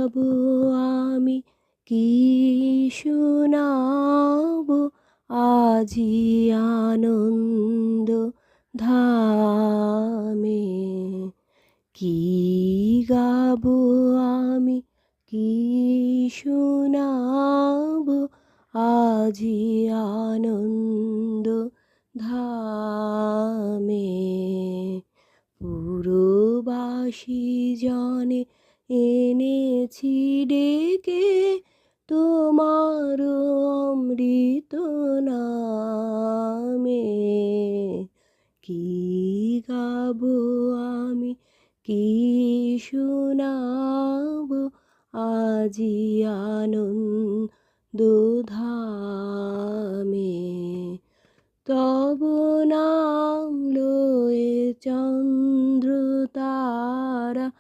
গাবো আমি, কি শোনাবো আজি আনন্দ ধামে। কি গাবো আমি, কি শোনাবো আজি আনন্দ ধামে। পুরবাসী জনে এনেছি ডেকে, তোমার অমৃত নামে। কি গাবো আমি, কি শোনাবো আজি আনন্দ ধামে। তব নাম লয়ে চন্দ্র তারা